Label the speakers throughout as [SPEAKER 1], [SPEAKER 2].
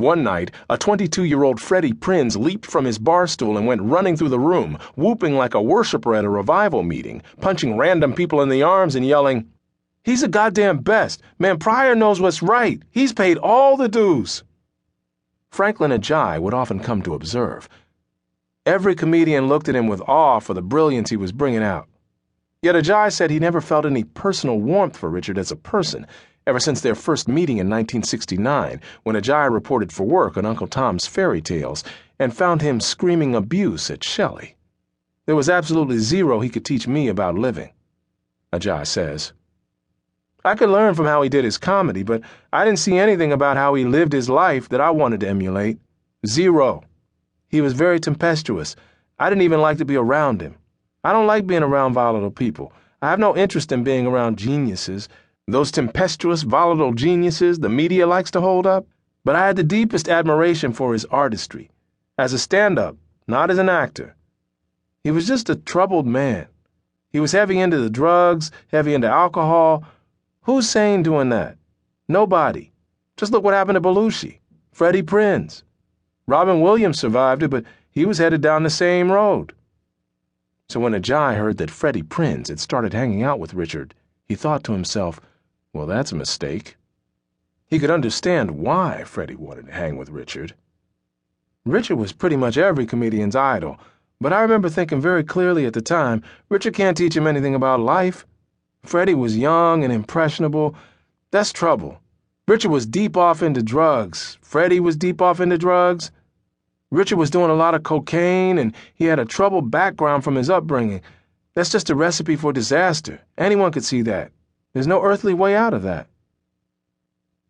[SPEAKER 1] One night, a 22-year-old Freddie Prinz leaped from his bar stool and went running through the room, whooping like a worshiper at a revival meeting, punching random people in the arms and yelling, "He's the goddamn best. Man, Pryor knows what's right. He's paid all the dues." Franklin Ajay would often come to observe. Every comedian looked at him with awe for the brilliance he was bringing out. Yet Ajay said he never felt any personal warmth for Richard as a person, ever since their first meeting in 1969, when Ajay reported for work on Uncle Tom's Fairy Tales and found him screaming abuse at Shelley. There was absolutely zero he could teach me about living. Ajay says, "I could learn from how he did his comedy, but I didn't see anything about how he lived his life that I wanted to emulate. Zero. He was very tempestuous. I didn't even like to be around him. I don't like being around volatile people. I have no interest in being around geniuses. Those tempestuous, volatile geniuses the media likes to hold up. But I had the deepest admiration for his artistry. As a stand-up, not as an actor. He was just a troubled man. He was heavy into the drugs, heavy into alcohol. Who's sane doing that? Nobody. Just look what happened to Belushi, Freddie Prinz. Robin Williams survived it, but he was headed down the same road." So when Ajay heard that Freddie Prinz had started hanging out with Richard, he thought to himself, well, that's a mistake. He could understand why Freddie wanted to hang with Richard. Richard was pretty much every comedian's idol, but I remember thinking very clearly at the time, Richard can't teach him anything about life. Freddie was young and impressionable. That's trouble. Richard was deep off into drugs. Freddie was deep off into drugs. Richard was doing a lot of cocaine, and he had a troubled background from his upbringing. That's just a recipe for disaster. Anyone could see that. There's no earthly way out of that.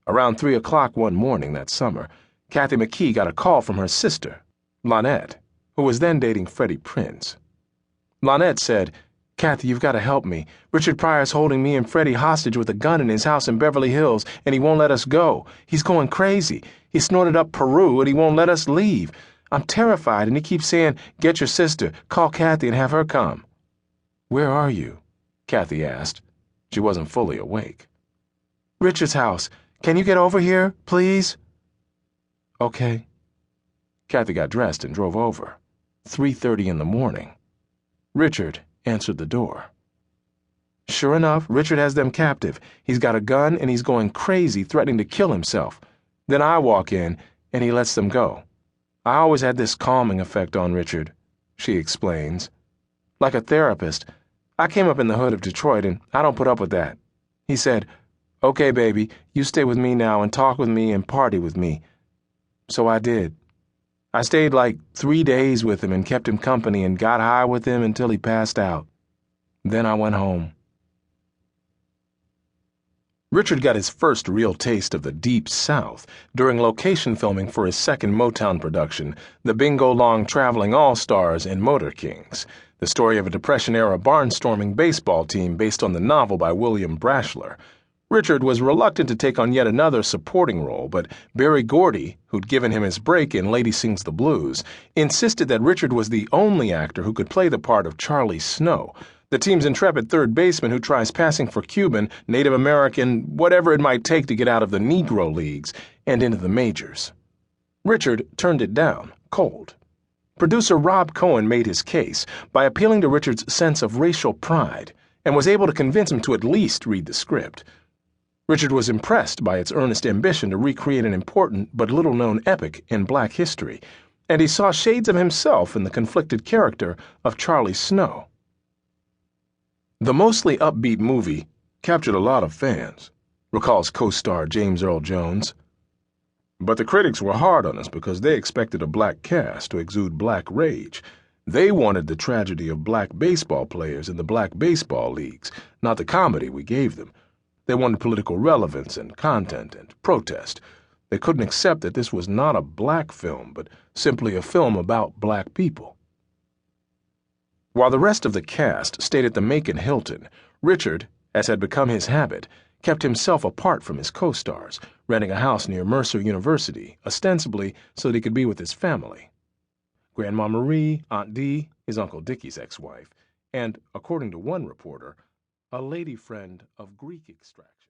[SPEAKER 1] Around 3 o'clock one morning that summer, Kathy McKee got a call from her sister, Lynette, who was then dating Freddie Prinz. Lynette said, "Kathy, you've got to help me. Richard Pryor's holding me and Freddie hostage with a gun in his house in Beverly Hills, and he won't let us go. He's going crazy. He snorted up Peru, and he won't let us leave. I'm terrified, and he keeps saying, 'Get your sister, call Kathy and have her come.'" "Where are you?" Kathy asked. She wasn't fully awake. "Richard's house. Can you get over here, please?" "Okay." Kathy got dressed and drove over. 3:30 in the morning. Richard answered the door. Sure enough, Richard has them captive. He's got a gun and he's going crazy, threatening to kill himself. Then I walk in and he lets them go. I always had this calming effect on Richard, she explains. Like a therapist, I came up in the hood of Detroit and I don't put up with that. He said, "Okay, baby, you stay with me now and talk with me and party with me." So I did. I stayed like 3 days with him and kept him company and got high with him until he passed out. Then I went home. Richard got his first real taste of the Deep South during location filming for his second Motown production, The Bingo Long Traveling All-Stars and Motor Kings, the story of a Depression-era barnstorming baseball team based on the novel by William Brashler. Richard was reluctant to take on yet another supporting role, but Berry Gordy, who'd given him his break in Lady Sings the Blues, insisted that Richard was the only actor who could play the part of Charlie Snow, the team's intrepid third baseman who tries passing for Cuban, Native American, whatever it might take to get out of the Negro leagues and into the majors. Richard turned it down, cold. Producer Rob Cohen made his case by appealing to Richard's sense of racial pride and was able to convince him to at least read the script. Richard was impressed by its earnest ambition to recreate an important but little-known epic in black history, and he saw shades of himself in the conflicted character of Charlie Snow. The mostly upbeat movie captured a lot of fans, recalls co-star James Earl Jones. But the critics were hard on us because they expected a black cast to exude black rage. They wanted the tragedy of black baseball players in the black baseball leagues, not the comedy we gave them. They wanted political relevance and content and protest. They couldn't accept that this was not a black film, but simply a film about black people. While the rest of the cast stayed at the Macon Hilton, Richard, as had become his habit, kept himself apart from his co-stars, renting a house near Mercer University, ostensibly so that he could be with his family. Grandma Marie, Aunt Dee, his Uncle Dickie's ex-wife, and, according to one reporter, a lady friend of Greek extraction.